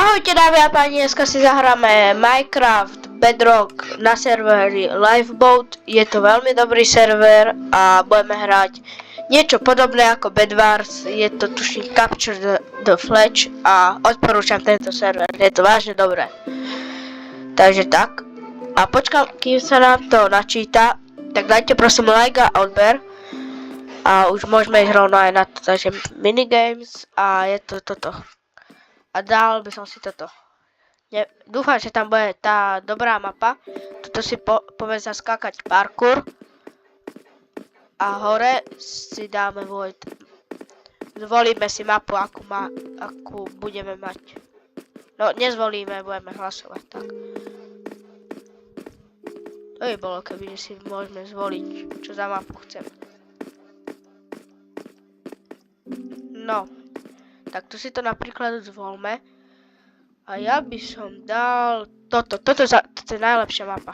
Ahojte dámy a páni, dneska si zahráme Minecraft Bedrock na serveri Lifeboat. Je to veľmi dobrý server a budeme hrať niečo podobné ako Bedwars. Je to tuším Capture the Flag a odporúčam tento server, je to vážne dobré. Takže tak. A počkám, kým sa nám to načíta, tak dajte prosím like a odber. A už môžeme ísť rovno aj na to, takže minigames a je to toto. A dal by som si toto. Dúfam, že tam bude tá dobrá mapa. Toto si povie zaskákať parkour. A hore si dáme void. Zvolíme si mapu, akú budeme mať. No, nezvolíme, budeme hlasovať, tak. To by bolo, keby si môžeme zvoliť, čo za mapu chceme. No. Tak tu si to napríklad zvolme. A ja by som dal toto. Toto je najlepšia mapa.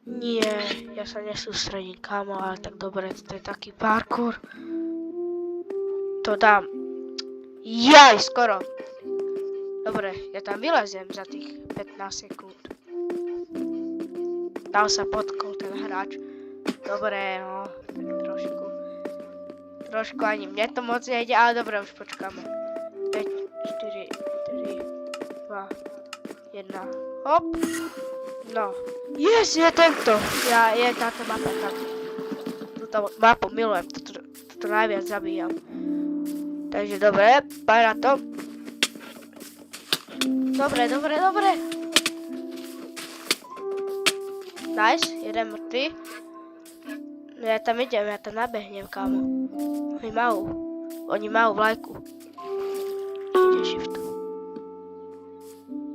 Nie, ja sa nesústredím, kámo, ale tak dobre, to je taký parkour. To dám. Jaj, skoro. Dobre, ja tam vyleziem za tých 15 sekúnd. Dal sa potkol ten hráč. Dobre, no, trošku ani mne to moc nejde, ale dobre, už počkáme. 5, 4, 3, 2, 1, hop. No. Yes, je tento. Je táto mapa tam. Túto mapu milujem, toto najviac zabíjam. Takže dobre, poď na to. Dobre. Nice, jeden mŕtvy. No ja tam idem, ja tam nabehnem, kámo. Oni majú vlajku. Ide shift.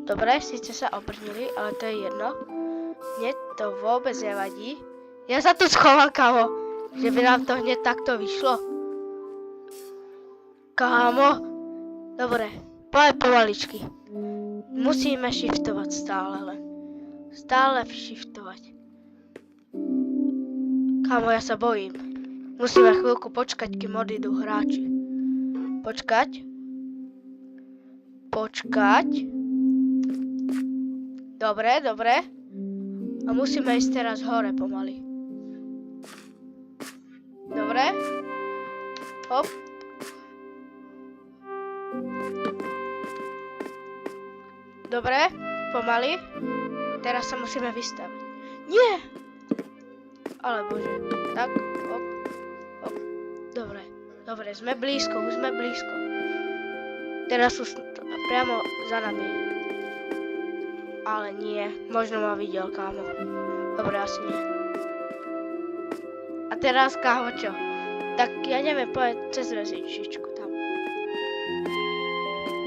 Dobre, síce sa obrnili, ale to je jedno. Mne to vôbec nevadí. Ja sa tu schovám, kámo. Že by nám to hneď takto vyšlo. Kámo. Dobre, poďme pomaličky. Musíme shiftovať stále len. Stále shiftovať. Kámo, ja sa bojím. Musíme chvíľku počkať, kým odídu hráči. Počkať. Dobre. A musíme ísť teraz hore pomaly. Dobre. Hop. Dobre, pomaly. Teraz sa musíme vystaviť. Nie! Ale bože. Tak, hop. Dobre, sme blízko. Teraz sú priamo za nami. Ale nie, možno ma videl, kámo. Dobre, asi nie. A teraz, kámo, čo? Tak ja neviem, povedať cez rezičičku tam.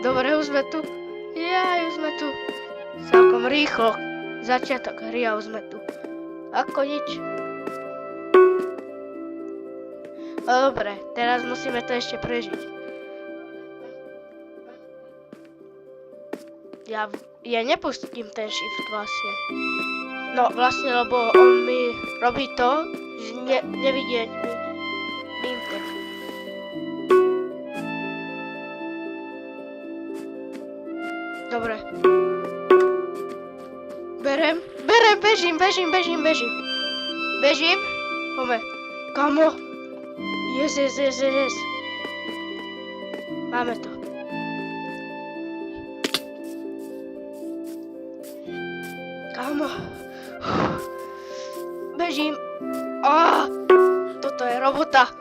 Dobre, už sme tu. Už sme tu. Celkom rýchlo. Začiatok hry a už sme tu. Ako nič. Dobre, teraz musíme to ešte prežiť. Ja nepustím ten shift vlastne. No vlastne, lebo on mi robí to, že nevidieť mi intek. Dobre. Berem, bežím. Bežím. Poďme. Kamo. Yes. Máme to. Kámo. Bežím. Toto je robota.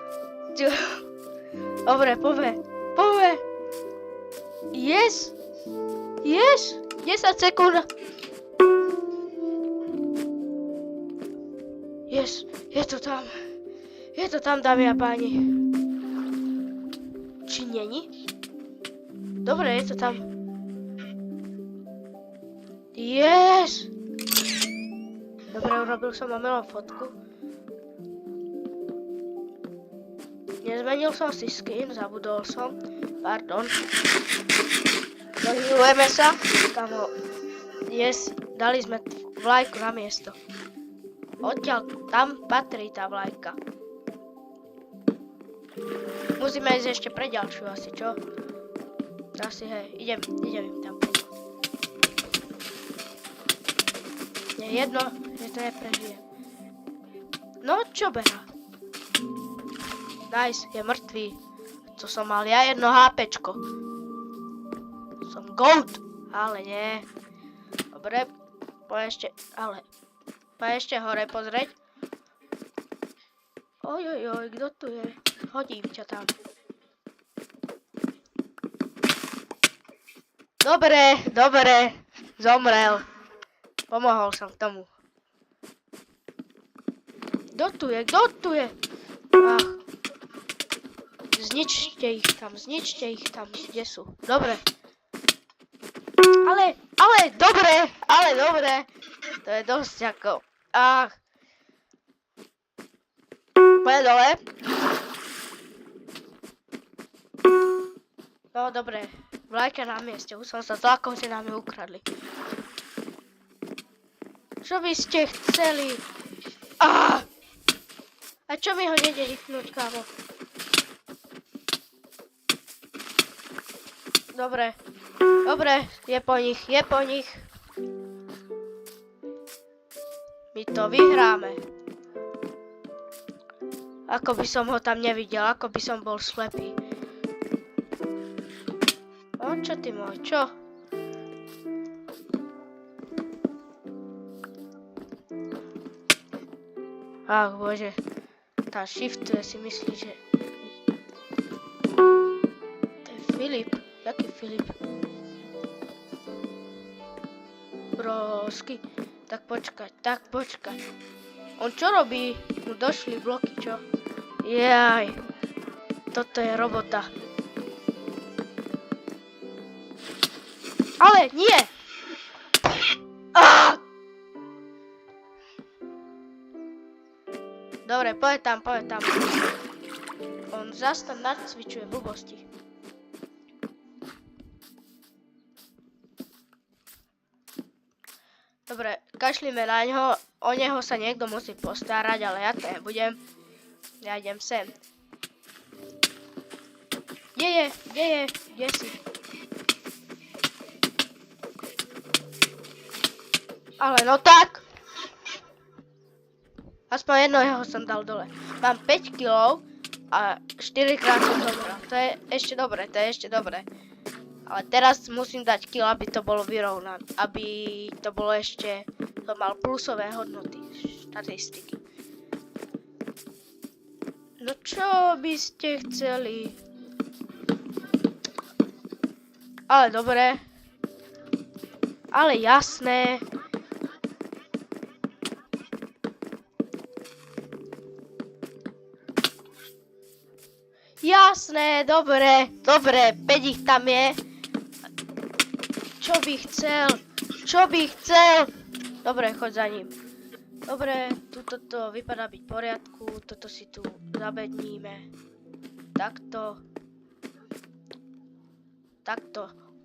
Dobre, poďme. Yes. 10 sekúnd. Yes, je to tam. Dámy a páni. Či není? Dobre, je to tam. Yes! Dobre, urobil som omylom fotku. Nezmenil som si skin, zabudol som. Pardon. Pohybujeme sa. Kamo. Yes, dali sme vlajku na miesto. Odtiaľ tam patrí tá vlajka. Musíme ísť ešte pre ďalšiu asi, čo? Asi hej, idem im tam pomôcť. Je jedno, že to neprežije. No, čo beha? Nice, je mŕtvý. To som mal ja jedno HPčko. Som GOAT, ale nie. Dobre, poď ešte hore pozrieť. Ojojoj, kto tu je? Hodím ťa tam. Dobre, zomrel. Pomohol som tomu. Kto tu je? Ach. Zničte ich tam, kde sú. Dobre. Ale dobre. To je dosť ako... Ach. Poďme dole. No dobre, vlajka na mieste, už som sa zlákol, že nám ju ukradli. Čo by ste chceli? A čo mi ho nejde rifnúť, kámo? Dobre, je po nich. My to vyhráme. Ako by som ho tam nevidel, ako by som bol slepý. O, čo ty môj, čo? Ach, bože. Tá shiftuje, si myslí, že... To je Filip. Jaký Filip? Brosky. Tak počkať. On čo robí? Mu došli bloky, čo? Jaj. Toto je robota. Ale nie! Dobre, poď tam. On zas tam nacvičuje blbosti. Dobre, kašlíme na ňo, o neho sa niekto musí postarať, ale ja to nebudem. Ja idem sem. Kde si? Ale no tak! Aspoň jedného som dal dole. Mám 5 kg a 4 krát som zomrel. To je ešte dobre. Ale teraz musím dať kill, aby to bolo vyrovnané. Aby to bolo ešte... To mal plusové hodnoty. Štatistiky. No čo by ste chceli? Ale dobre. Ale jasné. Jasné, dobre, 5 ich tam je. Čo by chcel? Dobre, choď za ním. Dobre, toto vypadá byť v poriadku, toto si tu zabedníme. Takto.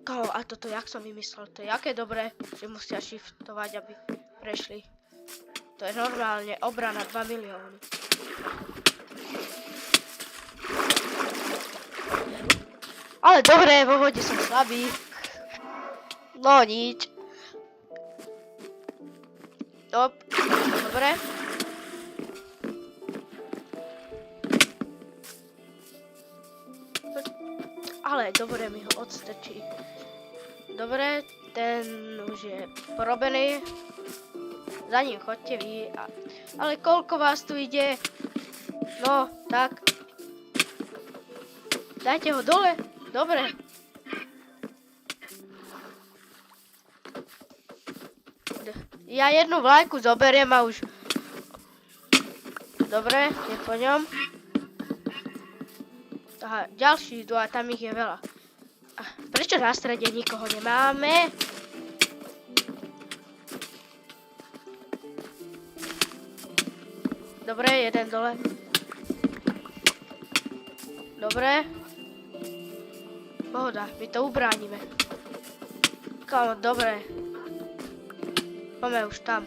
Kámo, a toto jak som vymyslel, to je aké dobré, že musia shiftovať, aby prešli. To je normálne obrana 2 milióny. Ale dobre, vo vode som slabý. No nič. Dobre. Ale dobre, mi ho odstrčí. Dobre, ten už je porobený. Za ním chodte vy. Ale koľko vás tu ide? No, tak. Dajte ho dole. Dobre. Ja jednu vlajku zoberiem a už... Dobre, je po ňom. Aha, ďalší idú a tam ich je veľa. Prečo na strede nikoho nemáme? Dobre, jeden dole. Dobre. Pohoda, my to ubránime. Kámo, dobre. Poďme už tam.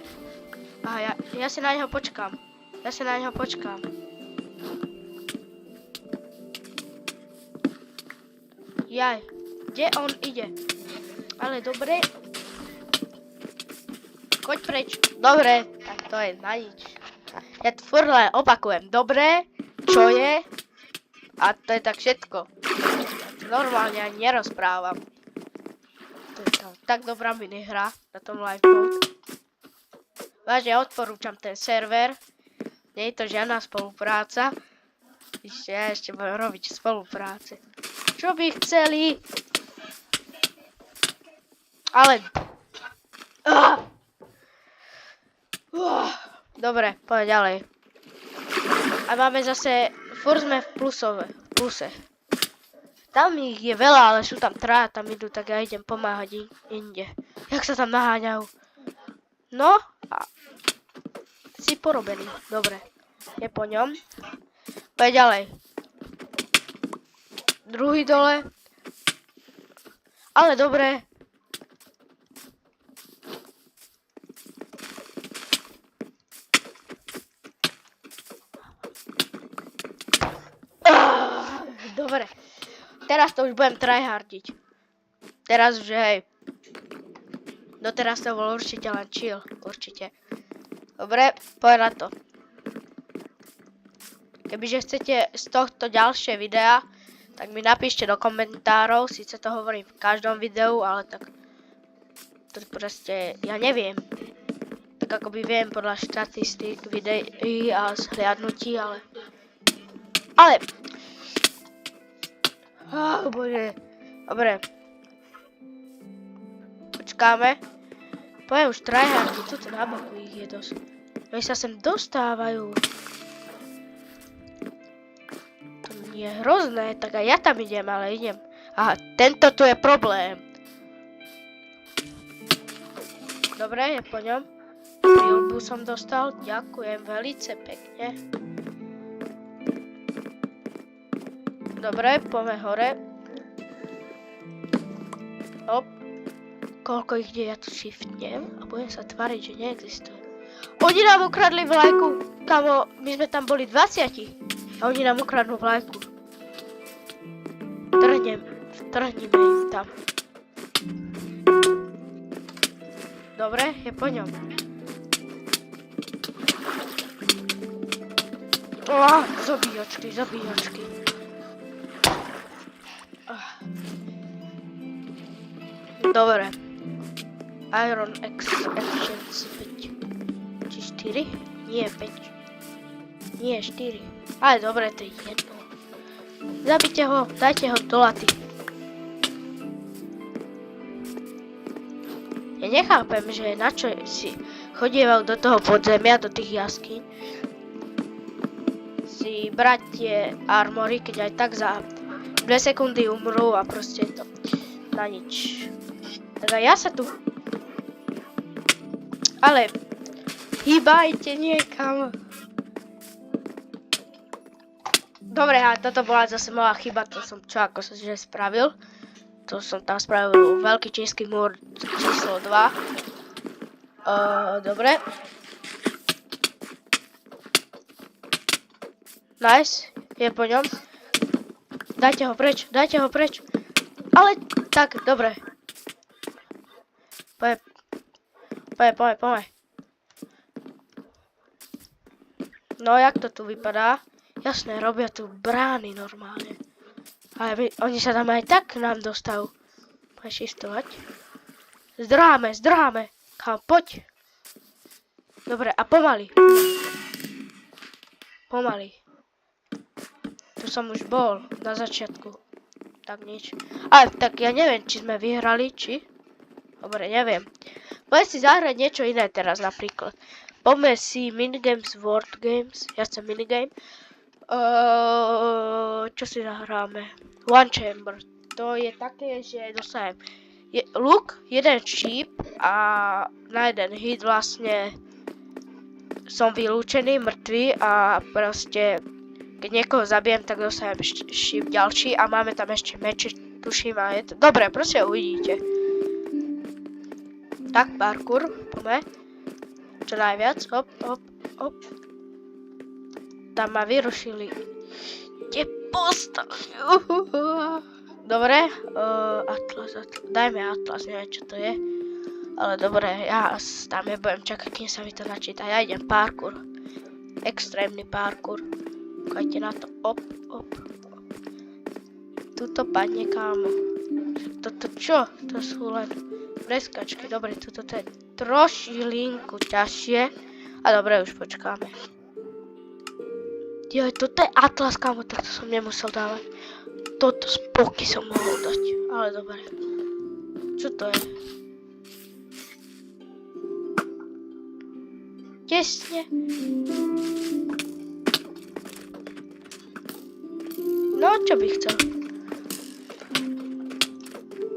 Aha, ja si na neho počkám. Jaj, kde on ide? Ale dobre. Choď preč. Dobre, tak to je na nič. Ja to furt len opakujem. Dobre, čo je? A to je tak všetko. Ja to normálne ani nerozprávam. To je tak dobrá minihra na tom Lifeboat. Vážne odporúčam ten server. Nie je to žiadna spolupráca. Ja ešte budem robiť spolupráce. Čo by chceli? Ale... Dobre, poďme ďalej. A máme zase... Furt sme v pluse. Tam ich je veľa, ale sú tam traja, tam idú, tak ja idem pomáhať inde. Jak sa tam naháňajú? No, a... Si porobený, dobre. Je po ňom. Poďme ďalej. Druhý dole. Ale dobre. Dobre. Teraz to už budem tryhardiť. Teraz už hej. Doteraz to bol určite len chill. Určite. Dobre, poď na to. Kebyže chcete z tohto ďalšie videa, tak mi napíšte do komentárov. Sice to hovorím v každom videu, ale tak... To proste, ja neviem. Tak akoby viem podľa štatistík videí a zhliadnutí, ale... Bože. Dobre. Počkáme. Poďme už tryhardiť, tuto na boku ich je dosť. Oni sa sem dostávajú. To je hrozné, tak aj ja tam idem, ale idem. Aha, tento tu je problém. Dobre, je po ňom. Prilbu som dostal, ďakujem velice pekne. Dobre, poďme hore. Hop. Koľko ich ide, ja tu shiftnem a budem sa tváriť, že neexistuje. Oni nám ukradli vlajku, kamo, my sme tam boli 20 a oni nám ukradnú vlajku. Trhnime im tam. Dobre, je po ňom. Zabíjačky. Dobre. Iron Actions 5. Či 4? Nie 5. Nie 4. Ale dobre, to je jedno. Zabite ho, dajte ho do laty. Ja nechápem, že na čo si chodieval do toho podzemia, do tých jaskýň. Si brať tie armory, keď aj tak za 2 sekundy umrú a proste to na nič. Tak ja sa tu... Ale... Hýbajte niekam. Dobre, a toto bola zase moja chyba, to som čo ako som že spravil. To som tam spravil veľký čínsky múr číslo 2. Dobre. Nice, je po ňom. Dajte ho preč. Ale tak, dobre. Poďme. No, jak to tu vypadá? Jasné, robia tu brány normálne. Ale oni sa tam aj tak k nám dostajú. Poďme šiftovať. Zdrháme. Kam, poď. Dobre, a pomaly. Tu som už bol, na začiatku. Tak nič. Ale tak ja neviem, či sme vyhrali, či? Dobre, neviem. Poďme si zahrať niečo iné teraz napríklad. Poďme si minigames, world games. Ja chcem minigame. Čo si zahráme? One chamber. To je také, že dostanem luk, jeden šíp a na jeden hit vlastne som vylúčený, mŕtvý a proste keď niekoho zabijem, tak dostanem šíp ďalší a máme tam ešte meče, tuším a je to... Dobre, proste uvidíte. Tak, parkour, poďme. Čo najviac, hop. Tam ma vyrušili. Kde postavili? Dobre, Atlas. Dajme Atlas, neviem čo to je. Ale dobre, ja tam nebudem čakať, kým sa mi to načíta. Ja idem parkour. Extrémny parkour. Kajte na to. Op. Tuto padne, kámo. Toto čo? To sú len preskačky. Dobre, toto je trošilinku ťažšie. A dobre, už počkáme. Joj, toto je Atlas, kámo, tak to som nemusel dávať. Toto spoky som mohol dať. Ale dobre. Čo to je? Tesne. No, čo by chcel?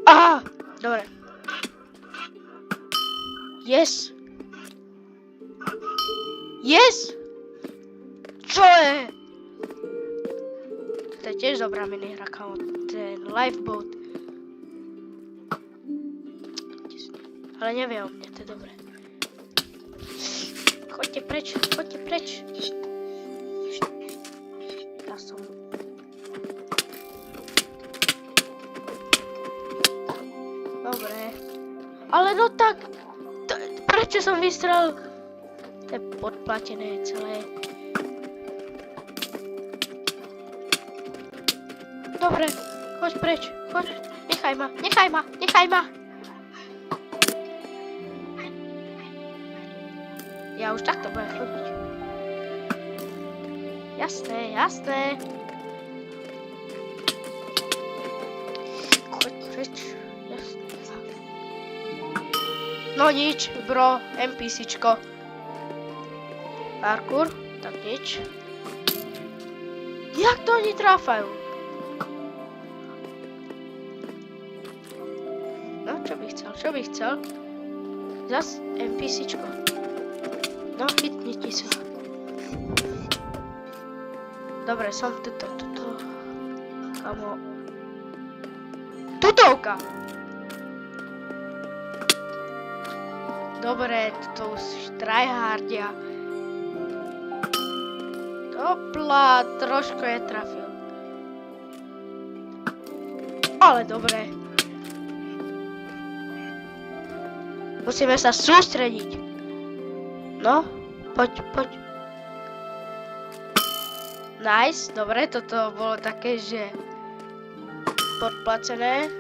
Aha, dobre. Yes. Čo je? To je tiež dobrá minihra, kámo. Ten lifeboat. Ale nevie o mne, to je dobré. Choďte preč. Ja som... Dobre. Ale no tak... Prečo som vystrelil? To je podplatené celé. Dobre, choď preč, choď. Nechaj ma. Ja už takto budem chodiť. Jasné. Choď preč. Jasné. No nič, bro, NPCčko. Parkour, tak nič. Jak to oni tráfajú? No, čo by chcel? Zas NPCčko. No, chytnite sa. Dobre, som tuto. Kamo. Tutovka! Dobre, to už tryhardia. Hopla, trošku je trafil. Ale dobre. Musíme sa sústrediť. No, poď. Nice, dobre, toto bolo také, že podplacené.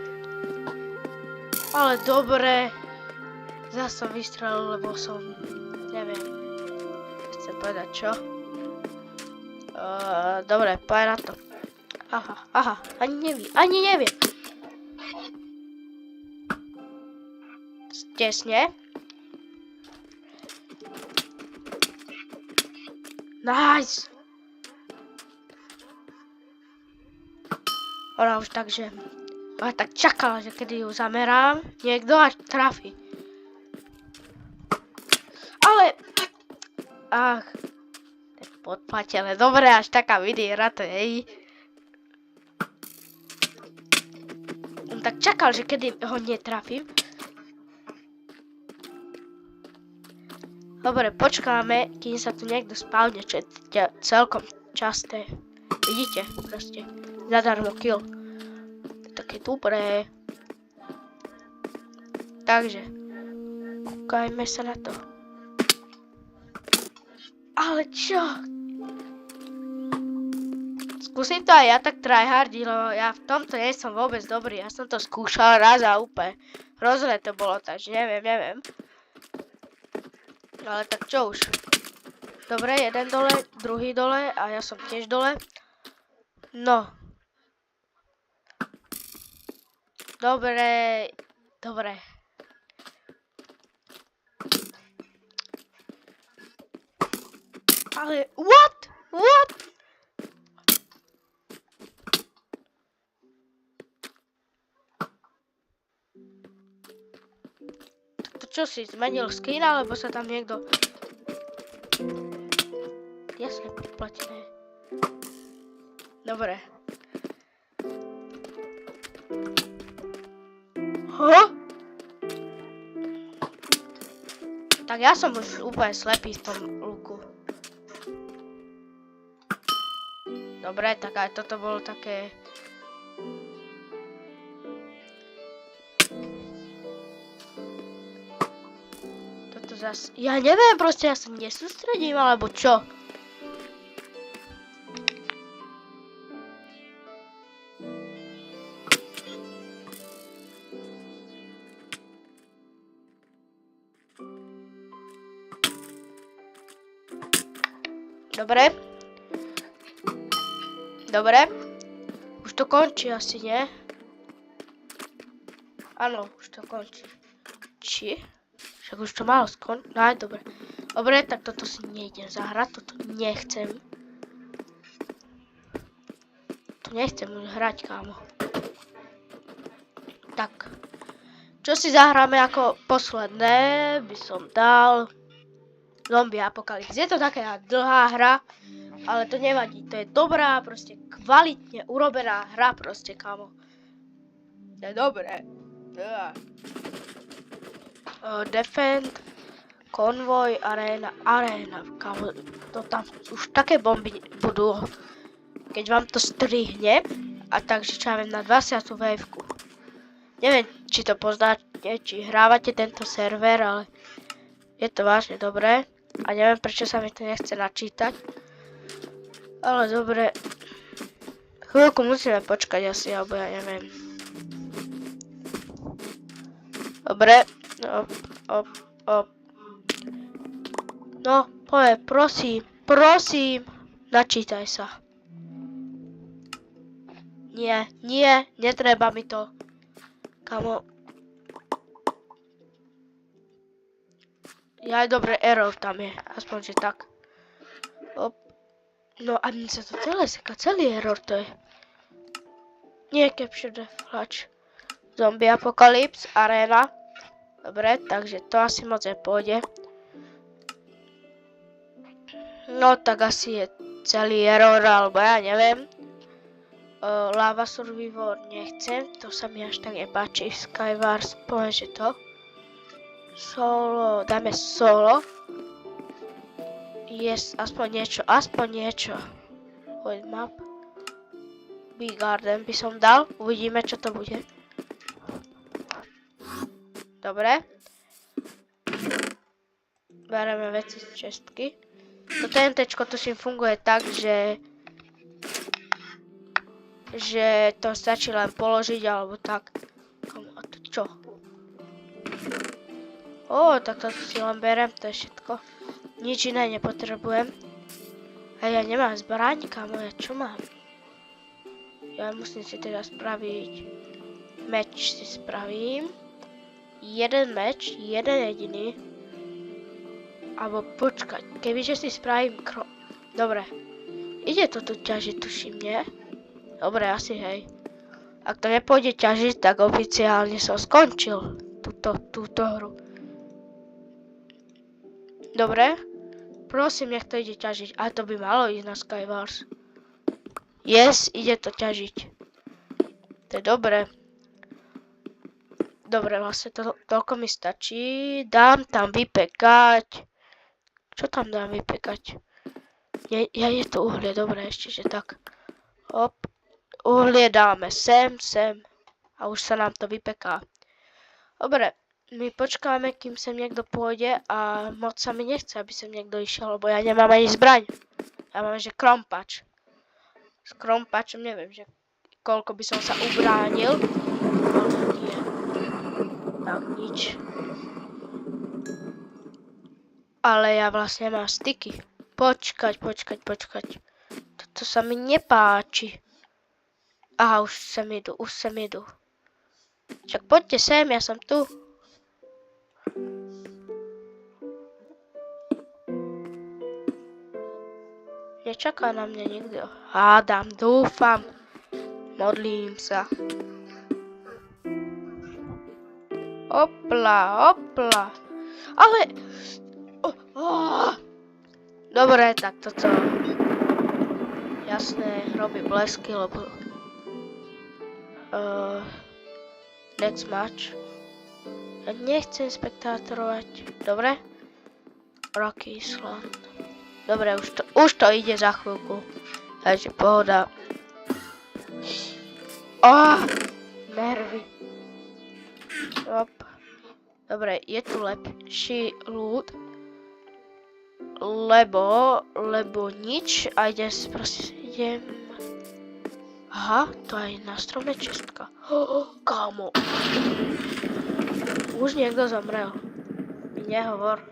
Ale dobre. Zas som vystrelil, lebo som, neviem, chcem povedať čo. Dobre, poď na to. Aha, ani neviem. Tesne. Nice. Ona už tak čakala, že kedy ju zamerám, niekto až trafi. Ale... Ach... Podplatené. Dobre, až taká vidíra to je. On tak čakal, že kedy ho netrafím. Dobre, počkáme, kým sa tu niekto spavne, čo je celkom časté. Vidíte, proste. Zadarmo kill. Také dobré. Takže. Kúkajme sa na to. Ale čo? Skúsim to aj ja tak tryhardiť, lebo ja v tomto nie som vôbec dobrý. Ja som to skúšal raz a úplne hrozné to bolo, takže neviem. Ale tak čo už? Dobre, jeden dole, druhý dole a ja som tiež dole. No. Dobre. Ale, what? Čo si zmenil skin, alebo sa tam niekto... Jasne, podplatené. Dobre. Tak ja som už úplne slepý v tom luku. Dobre, tak aj toto bolo také... to zas... Ja neviem, proste ja sa nesústredím, alebo čo? Dobre. Dobre. Už to končí asi, nie? Áno, už to končí. Či? Však už to malo skončiť. No aj dobre. Dobre, tak toto si nejdem zahrať. Toto nechcem. To nechcem už hrať, kámo. Tak. Čo si zahráme ako posledné, by som dal... Zombie Apocalypse. Je to taká dlhá hra, ale to nevadí. To je dobrá, proste kvalitne urobená hra, proste, kámo. To je dobré. Defend, Convoy, Arena, kámo. To tam už také bomby budú, keď vám to strihne. A takže čo ja viem, na 20. waveku. Neviem, či to poznáte, či hrávate tento server, ale je to vážne dobré. A neviem, prečo sa mi to nechce načítať. Ale dobre. Chvíľku musíme počkať asi, alebo ja neviem. Dobre. Op. No, poď, prosím. Načítaj sa. Nie, netreba mi to. Kamo. Ja aj dobre, error tam je, aspoň že tak. Op. No a mne sa to celé seka, celý error to je. Nie capture the flash. Zombie Apocalypse, Arena. Dobre, takže to asi moc nepôjde. No tak asi je celý error, alebo ja neviem. Lava Survivor nechcem, to sa mi až tak nepáči. Skywars, poviem, že to. Solo, dáme solo. Yes, aspoň niečo. Void map. Big Garden by som dal, uvidíme čo to bude. Dobre. Bereme veci z čestky. To TNTčko to si funguje tak, že to stačí len položiť alebo tak. A to čo? Tak to si len berem, to je všetko. Nič iné nepotrebujem. A ja nemám zbraň, kámo, ja čo mám? Ja musím si teda spraviť... Meč si spravím. Jeden meč, jeden jediný. Alebo počkať, kebyže si spravím Dobre. Ide to tu ťažiť, tuším, nie? Dobre, asi hej. Ak to nepôjde ťažiť, tak oficiálne som skončil túto hru. Dobre. Prosím, nech to ide ťažiť. A to by malo ísť na Skywars. Yes, ide to ťažiť. To je dobré. Dobre, vlastne toľko mi stačí. Dám tam vypekať. Čo tam dám vypekať? Je to uhlie, dobre, ešte, že tak. Hop. Uhlie dáme sem. A už sa nám to vypeká. Dobre. My počkáme, kým sem niekto pôjde a moc sa mi nechce, aby sem niekto išiel, lebo ja nemám ani zbraň. Ja mám, že krompač. S krompačom neviem, že koľko by som sa ubránil. Ale nie. Tak nič. Ale ja vlastne mám styky. Počkať. Toto sa mi nepáči. Aha, už sem idú. Čak poďte sem, ja som tu. Nečaká na mňa nikto. Hádam, dúfam. Modlím sa. Hopla. Ale... Dobre, tak toto... Jasné, robí blesky, lebo... Next match. Ja nechcem spektátorovať. Dobre? Rocky Island. Dobre, už to ide za chvíľku. Takže pohoda. Nervy. Hop. Dobre, je tu lepší ľud. Lebo nič. A idem si proste, Aha, to aj na strome čestka. Kámo. Už niekto zomrel. Mi nehovor.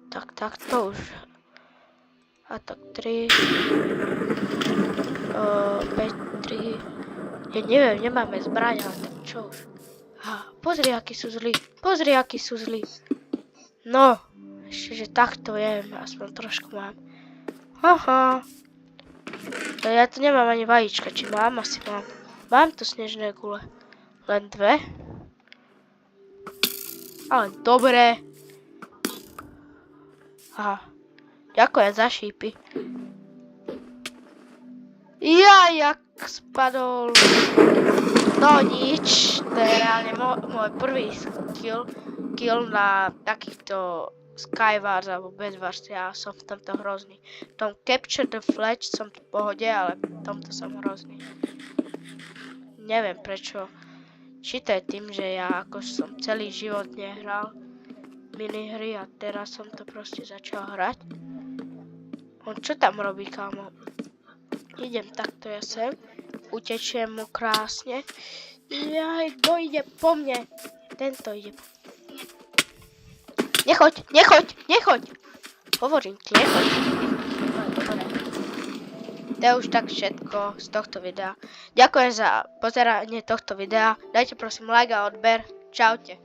Tak to už. A tak 3. 5, 3. Ja neviem, nemáme zbraň, ale tak čo už. Pozri, akí sú zlí. No, ešte, že takto jem, aspoň trošku mám. Haha. Ja tu nemám ani vajíčka, či mám? Asi mám. Mám tu snežné gule. Len 2. Ale dobre. Aha. Ďakujem za šípy. Jak spadol. No nič. To je reálne môj prvý kill na takýchto Skywars alebo Bedwars. Ja som v tomto hrozný. V tom Capture the Flag som v pohode, ale v tomto som hrozný. Neviem prečo. Či to je tým, že ja ako som celý život nehral minihry a teraz som to proste začal hrať. On čo tam robí, kámo? Idem takto ja sem. Utečiem mu krásne. Jaj, kto ide po mne? Tento ide po mne. Nechoď! Hovorím ti, nechoď. To je už tak všetko z tohto videa. Ďakujem za pozeranie tohto videa. Dajte prosím like a odber. Čaute.